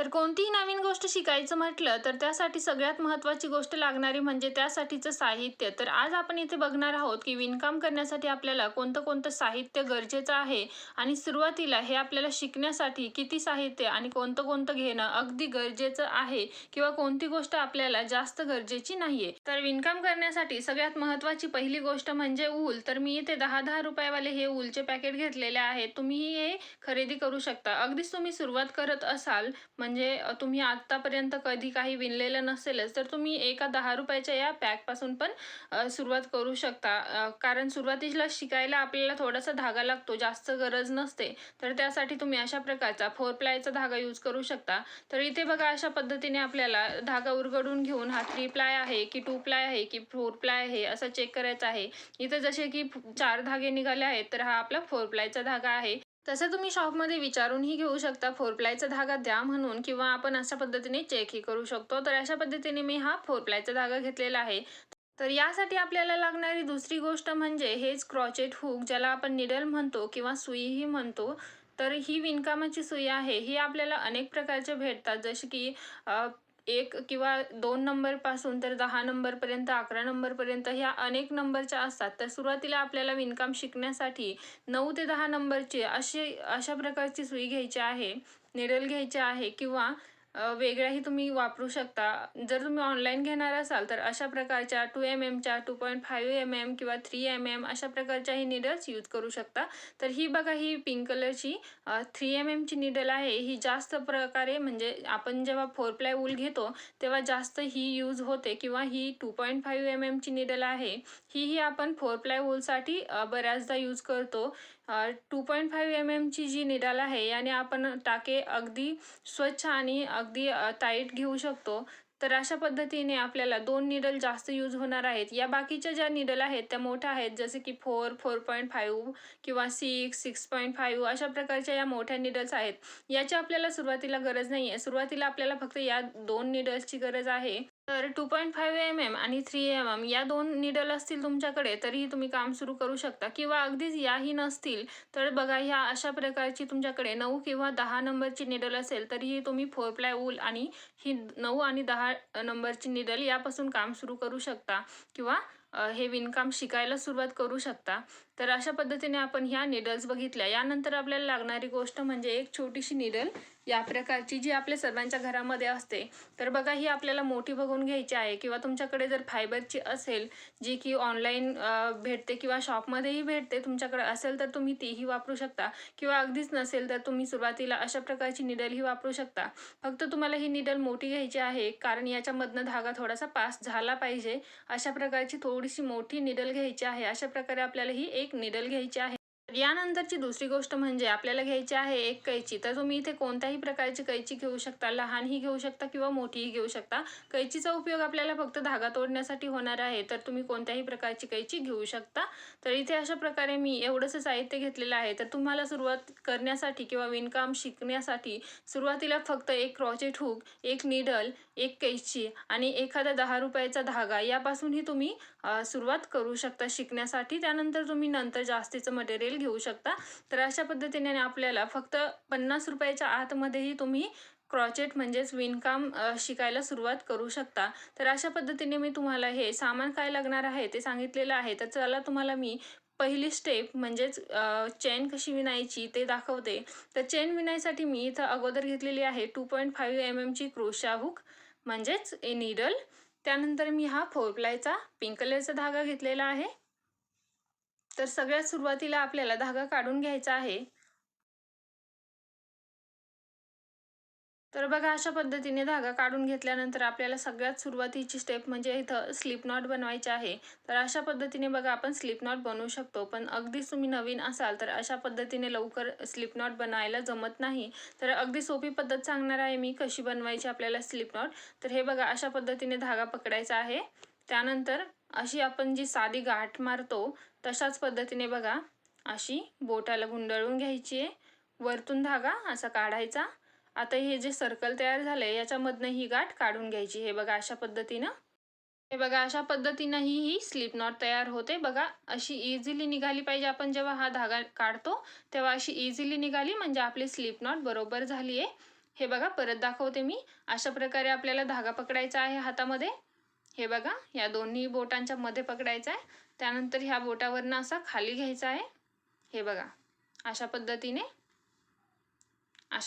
तर कोणतीही नवीन गोष्ट शिकायचं म्हटलं तर त्यासाठी सगळ्यात महत्त्वाची गोष्ट लागणारी म्हणजे त्यासाठीचं साहित्य. तर आज आपण इथे बघणार आहोत की विणकाम करण्यासाठी आपल्याला कोणतं साहित्य गरजेचं आहे आणि सुरुवातीला हे आपल्याला शिकण्यासाठी किती साहित्य आणि कोणतं घेणं अगदी गरजेचं आहे किंवा कोणती गोष्ट आपल्याला जास्त गरजेची नाहीये. तर विणकाम करण्यासाठी सगळ्यात महत्त्वाची पहिली गोष्ट म्हणजे ऊल. तर मी इथे 10-10 रुपयावाले हे ऊलचे पॅकेट घेतलेले आहेत. तुम्हीही हे खरेदी करू शकता. अगदीच तुम्ही सुरुवात करत असाल म्हणजे तुम्ही आतापर्यंत कधी काही विणलेलं नसेलच तर तुम्ही एका 10 रुपयाच्या या पॅकपासून पण सुरुवात करू शकता. कारण सुरुवातीला शिकायला आपल्याला थोडासा धागा लागतो, जास्त गरज नसते. तर त्यासाठी तुम्ही अशा प्रकारचा 4 प्लायचा धागा यूज करू शकता. तर इथे बघा अशा पद्धतीने आपल्याला धागा उरगडून घेऊन हा 3 प्लाय आहे की 2 प्लाय आहे की 4 प्लाय आहे असं चेक करायचं आहे. इथे जसे की 4 धागे निघाले आहेत तर हा आपला 4 प्लायचा धागा आहे. तसं तुम्ही शॉपमध्ये विचारूनही घेऊ शकता 4 प्लायचा धागा द्या म्हणून किंवा आपण अशा पद्धतीने चेकही करू शकतो. तर अशा पद्धतीने मी हा 4 प्लायचा धागा घेतलेला आहे. तर यासाठी आपल्याला लागणारी दुसरी गोष्ट म्हणजे हेच क्रॉचेट हुक, ज्याला आपण निडल म्हणतो किंवा सुईही म्हणतो. तर ही विणकामाची सुई आहे, ही आपल्याला अनेक प्रकारच्या भेटतात, जसे की 1 किंवा 2 नंबरपासून तर 10 नंबरपर्यंत, 11 नंबरपर्यंत ह्या अनेक नंबरच्या असतात. तर सुरुवातीला आपल्याला विणकाम शिकण्यासाठी 9 ते 10 नंबरची अशा प्रकारची सुई घ्यायची आहे, निडल घ्यायची आहे किंवा वेगळ्याही तुम्ही वापरू शकता. जर तुम्ही ऑनलाईन घेणार असाल तर अशा प्रकारच्या 2 mm च्या, 2.5 mm किंवा 3 mm अशा प्रकारच्याही निडल्स यूज करू शकता. तर ही बघा, ही पिंक कलरची 3 mm ची निडल आहे. ही जास्त प्रकारे म्हणजे आपण जेव्हा 4 प्लाय वूल घेतो तेव्हा जास्त ही यूज होते किंवा ही 2.5 mm ची निडल आहे. ही आपण 4 प्लाय वूलसाठी बऱ्याचदा यूज करतो. 2.5 mm ची जी निडल आहे याने आपण टाके अगदी स्वच्छ आणि अगदी टाईट घेऊ शकतो. तर अशा पद्धतीने आपल्याला 2 निडल जास्त यूज होणार आहेत. या बाकीच्या ज्या निडल आहेत त्या मोठ्या आहेत, जसे की 4, 4.5 किंवा 6, 6.5 अशा प्रकारच्या या मोठ्या निडल्स आहेत. याची आपल्याला सुरुवातीला गरज नाही आहे. सुरुवातीला आपल्याला फक्त या 2 निडल्सची गरज आहे. तर 2.5 mm आणि 3 mm या 2 निडल असतील तुमच्याकडे तरीही तुम्ही काम सुरू करू शकता किंवा अगदीच याही नसतील तर बघा, ह्या अशा प्रकारची तुमच्याकडे 9 किंवा 10 नंबरची निडल असेल तरीही तुम्ही 4 प्लाय वूल आणि ही 9 आणि 10 नंबरची निडल यापासून काम सुरू करू शकता किंवा हे विणकाम शिकायला सुरुवात करू शकता. तर अशा पद्धतीने आपण ह्या निडल्स बघितल्या. यानंतर आपल्याला लागणारी गोष्ट म्हणजे एक छोटीशी निडल या प्रकारची, जी आपल्या सर्वांच्या घरामध्ये असते. तर बघा, ही आपल्याला मोठी बघून घ्यायची आहे किंवा तुमच्याकडे जर फायबरची असेल, जी की ऑनलाईन भेटते किंवा शॉपमध्येही भेटते, तुमच्याकडे असेल तर तुम्ही तीही वापरू शकता किंवा अगदीच नसेल तर तुम्ही सुरुवातीला अशा प्रकारची निडलही वापरू शकता. फक्त तुम्हाला ही निडल मोठी घ्यायची आहे कारण याच्यामधनं धागा थोडासा पास झाला पाहिजे. अशा प्रकारची थोडीशी मोठी निडल घ्यायची आहे. अशा प्रकारे आपल्याला ही एक निडल घ्यायची आहे. यानंतरची दुसरी गोष्ट म्हणजे आपल्याला घ्यायची आहे एक कैची. तर तुम्ही इथे कोणत्याही प्रकारची कैची घेऊ शकता, लहानही घेऊ शकता किंवा मोठीही घेऊ शकता. कैचीचा उपयोग आपल्याला फक्त धागा तोडण्यासाठी होणार आहे, तर तुम्ही कोणत्याही प्रकारची कैची घेऊ शकता. तर इथे अशा प्रकारे मी एवढंसं साहित्य घेतलेलं आहे. तर तुम्हाला सुरुवात करण्यासाठी किंवा विणकाम शिकण्यासाठी सुरुवातीला फक्त एक क्रॉचेट हुक, एक निडल, एक कैची आणि एखादा 10 रुपयाचा धागा यापासूनही तुम्ही सुरुवात करू शकता शिकण्यासाठी. त्यानंतर तुम्ही नंतर जास्तीचं मटेरियल घेऊ शकता. तर अशा पद्धतीने आपल्याला फक्त 50 रुपयाच्या आतमध्येही तुम्ही क्रॉचेट म्हणजेच विणकाम शिकायला सुरुवात करू शकता. तर अशा पद्धतीने मी तुम्हाला हे सामान काय लागणार आहे ते सांगितलेलं आहे. तर चला तुम्हाला मी पहिली स्टेप म्हणजेच चेन कशी विणायची ते दाखवते. तर चेन विणायसाठी मी इथं अगोदर घेतलेली आहे 2.5 mm ची क्रोशा हुक म्हणजेच निडल. त्यानंतर मी हा 4 प्लायचा पिंक कलरचा धागा घेतलेला आहे. तर सगळ्यात सुरुवातीला आपल्याला धागा काढून घ्यायचा आहे. तर बघा, अशा पद्धतीने धागा काढून घेतल्यानंतर आपल्याला सगळ्यात सुरुवातीची स्टेप म्हणजे इथं स्लिप नॉट बनवायचे आहे. तर अशा पद्धतीने बघा आपण स्लिप नॉट बनवू शकतो. पण अगदीच तुम्ही नवीन असाल तर अशा पद्धतीने लवकर स्लिप नॉट बनायला जमत नाही. तर अगदी सोपी पद्धत सांगणार आहे मी कशी बनवायची आपल्याला स्लिप नॉट. तर हे बघा, अशा पद्धतीने धागा पकडायचा आहे. त्यानंतर अशी आपण जी साधी गाठ मारतो तशाच पद्धतीने बघा अशी बोटाला गुंडाळून घ्यायची आहे. वरतून धागा असा काढायचा. आता हे जे सर्कल तयार झालंय याच्यामधनं ही गाठ काढून घ्यायची. हे बघा अशा पद्धतीनं. हे बघा अशा पद्धतीनं ही स्लिप नॉट तयार होते. बघा अशी इझिली निघाली पाहिजे. आपण जेव्हा हा धागा काढतो तेव्हा अशी इझिली निघाली म्हणजे आपली स्लिप नॉट बरोबर झाली आहे. हे बघा परत दाखवते मी. अशा प्रकारे आपल्याला धागा पकडायचा आहे हातामध्ये. हे बघा या दोन्ही बोटांच्या मध्ये पकडायचा आहे. त्यानंतर ह्या बोटावरनं असा खाली घ्यायचा आहे. हे बघा अशा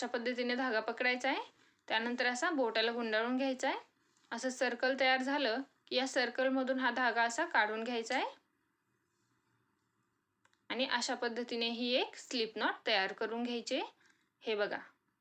पद्धतीने धागा पकडायचा आहे. त्यानंतर असा बोटाला गुंडाळून घ्यायचा आहे. असं सर्कल तयार झालं की या सर्कलमधून हा धागा असा काढून घ्यायचा आहे आणि अशा पद्धतीने ही एक स्लिप नॉट तयार करून घ्यायची. हे बघा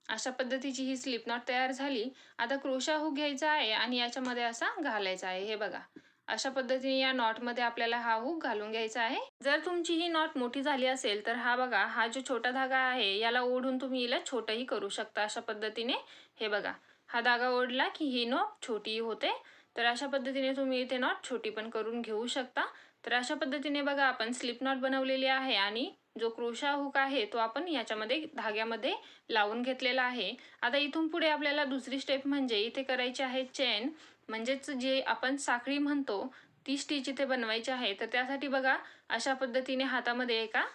अशा पद्धतीची ही स्लिप नॉट तयार झाली. आता क्रोशा हुक घ्यायचा आहे आणि याच्यामध्ये असा घालायचा आहे. हे बघा अशा पद्धतीने या नॉटमध्ये आपल्याला हा हुक घालून घ्यायचा आहे. जर तुमची ही नॉट मोठी झाली असेल तर हा बघा हा जो छोटा धागा आहे याला ओढून तुम्ही हिला छोटंही करू शकता अशा पद्धतीने. हे बघा हा धागा ओढला की ही नॉट छोटी होते. तर अशा पद्धतीने तुम्ही इथे नॉट छोटी पण करून घेऊ शकता. तर अशा पद्धतीने बघा आपण स्लिप नॉट बनवलेली आहे आणि जो क्रोशा हुक आहे तो आपण याच्यामध्ये धाग्यामध्ये लावून घेतलेला आहे. आता इथून पुढे आपल्याला दुसरी स्टेप म्हणजे इथे करायची आहे चेन, म्हणजेच जे आपण साखळी म्हणतो ती स्टिच इथे बनवायची आहे. तर त्यासाठी बघा अशा पद्धतीने हातामध्ये एका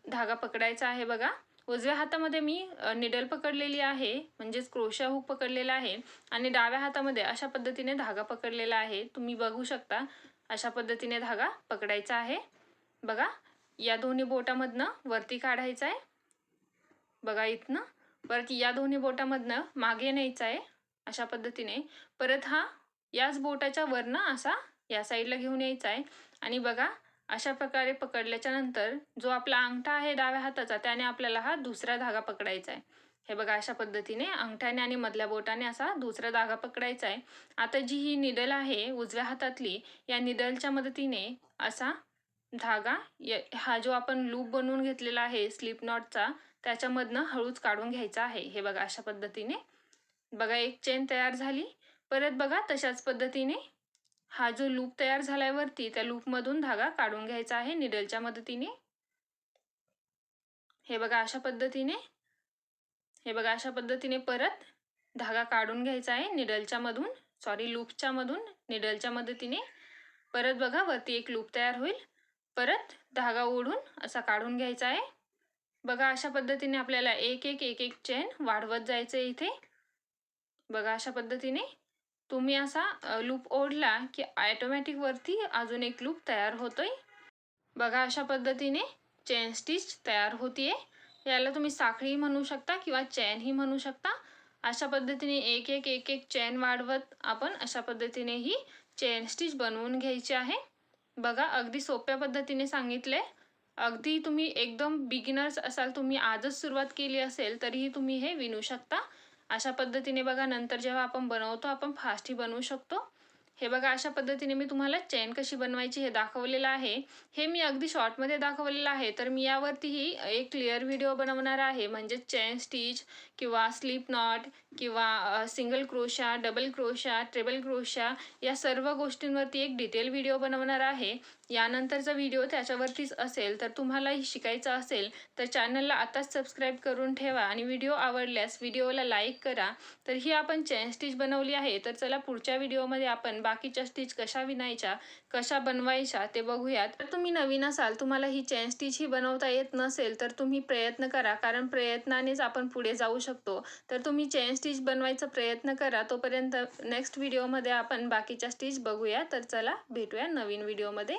धागा पकडायचा आहे. बघा उजव्या हातामध्ये मी निडल पकडलेली आहे म्हणजेच क्रोशा हुक पकडलेला आहे आणि डाव्या हातामध्ये अशा पद्धतीने धागा पकडलेला आहे. तुम्ही बघू शकता अशा पद्धतीने धागा पकडायचा आहे. बघा या दोन्ही बोटामधनं वरती काढायचा आहे. बघा इथनं परत या दोन्ही बोटामधनं मागे न्यायचा आहे अशा पद्धतीने. परत हा याच बोटाच्या वरनं असा या साईडला घेऊन यायचा आहे आणि बघा अशा प्रकारे पकडल्याच्या नंतर जो आपला अंगठा आहे डाव्या हाताचा त्याने आपल्याला हा दुसरा धागा पकडायचा आहे. हे बघा अशा पद्धतीने अंगठ्याने आणि मधल्या बोटाने असा दुसरा धागा पकडायचा आहे. आता जी ही निडल आहे उजव्या हातातली या निडलच्या मदतीने असा धागा हा जो आपण लूप बनवून घेतलेला आहे स्लिप नॉटचा त्याच्यामधनं हळूच काढून घ्यायचा आहे. हे बघा अशा पद्धतीने. बघा एक चेन तयार झाली. परत बघा तशाच पद्धतीने हा जो लूप तयार झालाय वरती त्या लूपमधून धागा काढून घ्यायचा आहे निडलच्या मदतीने. हे बघा अशा पद्धतीने. हे बघा अशा पद्धतीने परत धागा काढून घ्यायचा आहे लूपच्या मधून निडलच्या मदतीने. परत बघा वरती एक लूप तयार होईल. परत धागा ओढून असा काढून घ्यायचा आहे. बघा अशा पद्धतीने आपल्याला एक एक चेन वाढवत जायचं इथे. बघा अशा पद्धतीने तुम्ही असा लूप ओढला की ऑटोमॅटिक वरती अजून एक लूप तयार होतोय. बघा अशा पद्धतीने चेन स्टिच तयार होतीये. याला तुम्ही साखळी म्हणू शकता किंवा चेन ही म्हणू शकता. अशा पद्धतीने एक एक चेन वाढवत आपण अशा पद्धतीने ही चेन स्टिच बनवून घ्यायची आहे. बघा अगदी सोप्या पद्धतीने सांगितले. अगदी तुम्ही एकदम बिगिनर्स असाल, तुम्ही आजच सुरुवात केली असेल तरीही तुम्ही हे विणू शकता. अशा पद्धतीने बघा नंतर जेव्हा आपण बनवतो आपण फास्टही बनवू शकतो. हे बघा अशा पद्धतीने मी तुम्हाला चेन कशी बनवायची हे दाखवलेलं आहे. हे मी अगदी शॉर्टमध्ये दाखवलेलं आहे. तर मी यावरतीही एक क्लिअर व्हिडिओ बनवणार आहे म्हणजे चेन स्टिच किंवा स्लिप नॉट किंवा single crochet, double crochet, triple crochet या सर्व गोष्टींवरती एक डिटेल व्हिडिओ बनवणार आहे. यानंतरचा व्हिडिओ त्याच्यावरतीच असेल. तर तुम्हालाही शिकायचं असेल तर चॅनलला आताच सबस्क्राईब करून ठेवा आणि व्हिडिओ आवडल्यास व्हिडिओला लाईक करा. तर ही आपण चेन स्टिच बनवली आहे. तर चला पुढच्या व्हिडिओमध्ये आपण बाकीच्या स्टिच कशा विणायच्या, कशा बनवायच्या ते बघूयात. तर तुम्ही नवीन असाल, तुम्हाला ही चेन स्टिच ही बनवता येत नसेल तर तुम्ही प्रयत्न करा, कारण प्रयत्नानेच आपण पुढे जाऊ शकतो. तर तुम्ही चेन स्टिच बनवायचा प्रयत्न करा. तोपर्यंत नेक्स्ट व्हिडिओमध्ये आपण बाकीच्या स्टिच बघूया. तर चला भेटूया नवीन व्हिडिओमध्ये.